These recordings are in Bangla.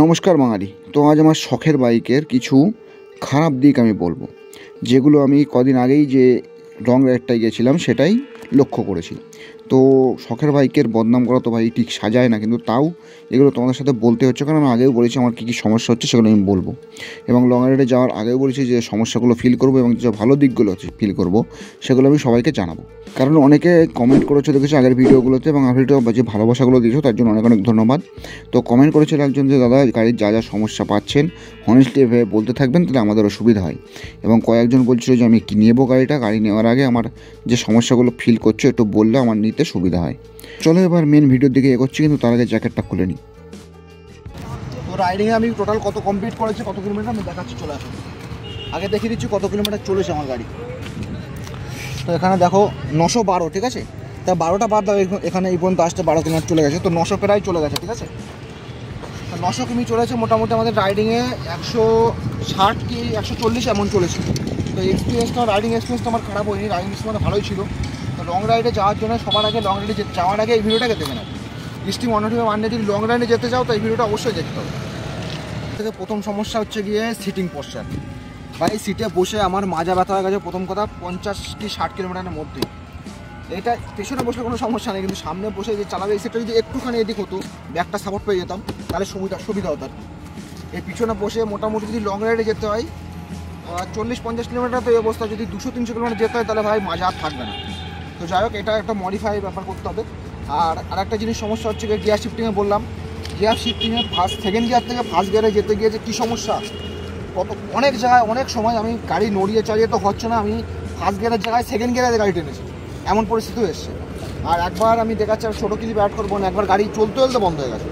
নমস্কার বাঙালি। তো আজ আমার শখের বাইকের কিছু খারাপ দিক আমি বলবো, যেগুলো আমি কদিন আগেই যে লং রাইডটায় গেছিলাম সেটাই লক্ষ্য করেছি। তো শখের বাইকের বদনাম করা তো ভাই ঠিক সাজায় না, কিন্তু তাও এগুলো তোমাদের সাথে বলতে হচ্ছে, কারণ আমি আগেও বলেছি আমার কী কী সমস্যা হচ্ছে সেগুলো আমি বলবো। এবং লং রাইডে যাওয়ার আগেও বলেছি যে সমস্যাগুলো ফিল করবো এবং যে ভালো দিকগুলো ফিল করবো সেগুলো আমি সবাইকে জানাবো। কারণ অনেকে কমেন্ট করেছে দেখেছি আগের ভিডিওগুলোতে, এবং আগের ভিডিও যে ভালোবাসাগুলো দিয়েছো তার জন্য অনেক অনেক ধন্যবাদ। তো কমেন্ট করেছিল একজন যে দাদা গাড়ির যা যা সমস্যা পাচ্ছেন হনেস্টলি এভাবে বলতে থাকবেন, তাহলে আমাদেরও সুবিধা হয়। এবং কয়েকজন বলছিল যে আমি কি নেবো গাড়ি নেওয়ার আগে আমার যে সমস্যাগুলো ফিল করছো একটু বললে আমার নিতে সুবিধা হয়। চলো এবার মেন ভিডিওর দিকে এগোচ্ছি, কিন্তু তার আগে জ্যাকেটটা খুলে নিই। তো রাইডিংয়ে আমি টোটাল কত কমপ্লিট করেছি, কত কিলোমিটার আমি দেখাচ্ছি, চলে আসুন। আগে দেখিয়ে দিচ্ছি কত কিলোমিটার চলেছে আমার গাড়ি। তো এখানে দেখো 912, ঠিক আছে। তা 12টা বাদ দাও, এখানে এই পর্যন্ত আসতে 12 কিলোমিটার চলে গেছে, তো 900 প্রায় চলে গেছে, ঠিক আছে। তো 900 কিমি চলেছে মোটামুটি আমাদের রাইডিংয়ে 160 কি 140 এমন চলেছে। তো এক্সপিরিয়েন্সটা, রাইডিং এক্সপিরিয়েন্সটা আমার খারাপ হয়নি, রাইডিং এক্সপিরিয়েন্স ভালোই ছিল। তো লং রাইডে যাওয়ার জন্য সবার আগে লং রাইডে যাওয়ার আগে এই ভিডিওটাকে দেখে নেবে। স্টিম অনটিভে ওয়ান ডে যদি লং রাইডে যেতে চাও তো এই ভিডিওটা অবশ্যই দেখতে হবে। থেকে প্রথম সমস্যা হচ্ছে গিয়ে সিটিং পশ্চার। বা এই সিটে বসে আমার মাজা ব্যথা হয়ে গেছে প্রথম কথা 50 কি 60 কিলোমিটারের মধ্যে। এটা পেছনে বসলে কোনো সমস্যা নেই, কিন্তু সামনে বসে যে চালাবে এই সিটটা যদি একটুখানি এদিক হতো, ব্যাকটা সাপোর্ট পেয়ে যেতাম, তাহলে সুবিধা হতো আর কি। এই পিছনে বসে মোটামুটি যদি লং রাইডে যেতে হয় 40-50 কিলোমিটার, তো এই অবস্থা যদি 200-300 কিলোমিটার যেতে হয় তাহলে ভাই মাজা আর থাকবে না। তো যাই হোক, এটা একটা মডিফাই ব্যাপার করতে হবে। আর একটা জিনিস সমস্যা হচ্ছে গিয়ার শিফটিংয়ে বললাম, গিয়ার শিফটিংয়ে সেকেন্ড গিয়ার থেকে ফার্স্ট গিয়ারে যেতে গিয়ে যে কী সমস্যা, অনেক জায়গায় অনেক সময় আমি গাড়ি নড়িয়ে চালিয়ে তো হচ্ছে না, আমি ফার্স্ট গিয়ারের জায়গায় সেকেন্ড গিয়ারে গাড়ি টেনেছি, এমন পরিস্থিতিও এসছে। আর একবার আমি দেখাচ্ছি, আর ছোটো কিছু অ্যাড করবো না, একবার গাড়ি চলতে বন্ধ হয়ে গেছে।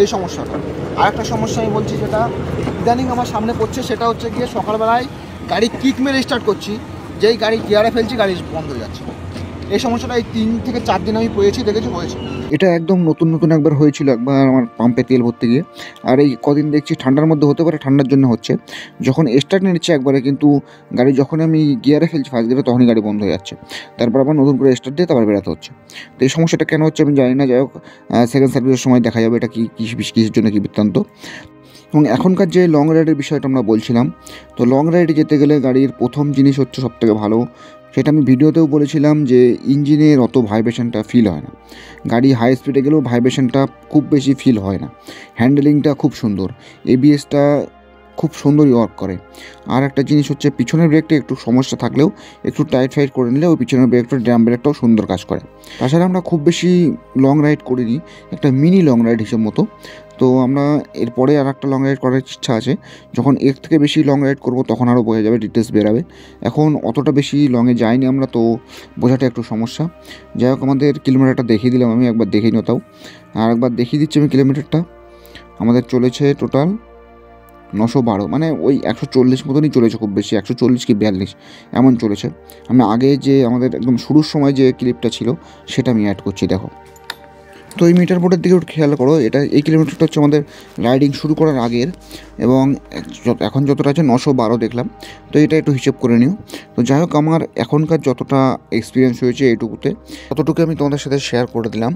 এই সমস্যাটা। আর একটা সমস্যা আমি বলছি যেটা ইদানিং আমার সামনে পড়ছে, সেটা হচ্ছে গিয়ে সকালবেলায় গাড়ি কিক মেরে স্টার্ট করছি, যেই গাড়ি গিয়ারে ফেলছি গাড়ি বন্ধ হয়ে যাচ্ছে। এই সমস্যাটা এই 3 থেকে 4 দিন আমি পেয়েছি, দেখেছি হয়েছে। এটা একদম নতুন একবার হয়েছিল, একবার আমার পাম্পে তেল ভরতে গিয়ে। আর এই কদিন দেখছি ঠান্ডার মধ্যে হতে পারে, ঠান্ডার জন্য হচ্ছে। যখন স্টার্ট নিচ্ছে একবারে, কিন্তু গাড়ি যখন আমি গিয়ারে ফেলছি ফার্স্ট গিয়ারে তখনই গাড়ি বন্ধ হয়ে যাচ্ছে। তারপর আবার নতুন করে স্টার্ট দিয়ে তারপর বেরোতে হচ্ছে। তো এই সমস্যাটা কেন হচ্ছে আমি জানি না। যাই হোক, সেকেন্ড সার্ভিসের সময় দেখা যাবে এটা কিসের জন্য কী বৃত্তান্ত। এবং এখনকার যে লং রাইডের বিষয়টা আমরা বলছিলাম, তো লং রাইডে যেতে গেলে গাড়ির প্রথম জিনিস হচ্ছে সবথেকে ভালো, সেটা আমি ভিডিওতেও বলেছিলাম যে ইঞ্জিনের অত ভাইব্রেশনটা ফিল হয় না। গাড়ি হাই স্পিডে গেলেও ভাইব্রেশনটা খুব বেশি ফিল হয় না। হ্যান্ডেলিংটা খুব সুন্দর, এবিএসটা খুব সুন্দরই ওয়ার্ক করে। আর একটা জিনিস হচ্ছে পিছনের ব্রেকটা একটু সমস্যা থাকলেও একটু টাইট ফাইট করে নিলে ওই পিছনের ব্রেকটা, ড্রাম ব্রেকটাও সুন্দর কাজ করে। তাছাড়া আমরা খুব বেশি লং রাইড করিনি, একটা মিনি লং রাইড হিসেব মতো। তো আমরা এরপরে আর একটা লং রাইড করার ইচ্ছা আছে। যখন এর থেকে বেশি লং রাইড করব তখন আরও বোঝা যাবে, ডিটেলস বেরাবে। এখন অতটা বেশি লংয়ে যাইনি আমরা, তো বোঝাটা একটু সমস্যা। যাই হোক, আমাদের কিলোমিটারটা দেখিয়ে দিলাম, আমি একবার দেখেই নিতাম। আর একবার দেখিয়ে দিচ্ছি আমি কিলোমিটারটা। আমাদের চলেছে টোটাল 912, মানে ওই 140 মতনই চলেছে, খুব বেশি 140 কি 42 এমন চলেছে। আমি আগে যে আমাদের একদম শুরুর সময় যে ক্লিপটা ছিল সেটা আমি অ্যাড করছি, দেখো। তো এই মিটার বোর্ডের দিকে একটু খেয়াল করো, এই কিলোমিটারটা হচ্ছে আমাদের রাইডিং শুরু করার আগের, এবং এখন যতটা আছে 912 দেখলাম। তো এটা একটু হিসেব করে নিও। তো যাই হোক, আমার এখনকার যতটা এক্সপিরিয়েন্স হয়েছে এইটুকুতে, ততটুকু আমি তোমাদের সাথে শেয়ার করে দিলাম।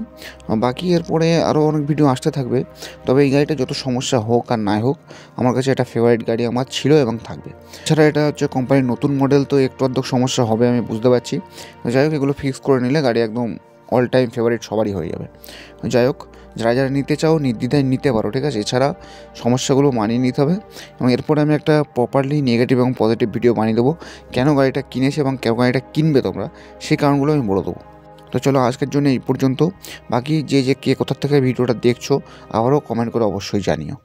বাকি এরপরে আরও অনেক ভিডিও আসতে থাকবে। তবে এই গাড়িটা যত সমস্যা হোক আর নাই হোক, আমার কাছে এটা ফেভারিট গাড়ি আমার ছিল এবং থাকবে। এছাড়া এটা হচ্ছে কোম্পানির নতুন মডেল, তো একটু আধটু সমস্যা হবে আমি বুঝতে পারছি। যাই হোক, এগুলো ফিক্স করে নিলে গাড়ি একদম অল টাইম ফেভারিট সবারই হয়ে যাবে। যাই হোক, যারা নিতে চাও নির্দ্বিধায় নিতে পারো, ঠিক আছে। এছাড়া সমস্যাগুলো মানিয়ে নিতে হবে, এবং এরপরে আমি একটা প্রপারলি নেগেটিভ এবং পজিটিভ ভিডিও বানিয়ে দেবো, কেন গাড়িটা কিনেছে এবং কেন গাড়িটা কিনবে তোমরা, সেই কারণগুলো আমি বলে দেবো। তো চলো, আজকের জন্য এই পর্যন্ত। বাকি যে কে কোথা থেকে ভিডিওটা দেখছো আবারও কমেন্ট করে অবশ্যই জানিও।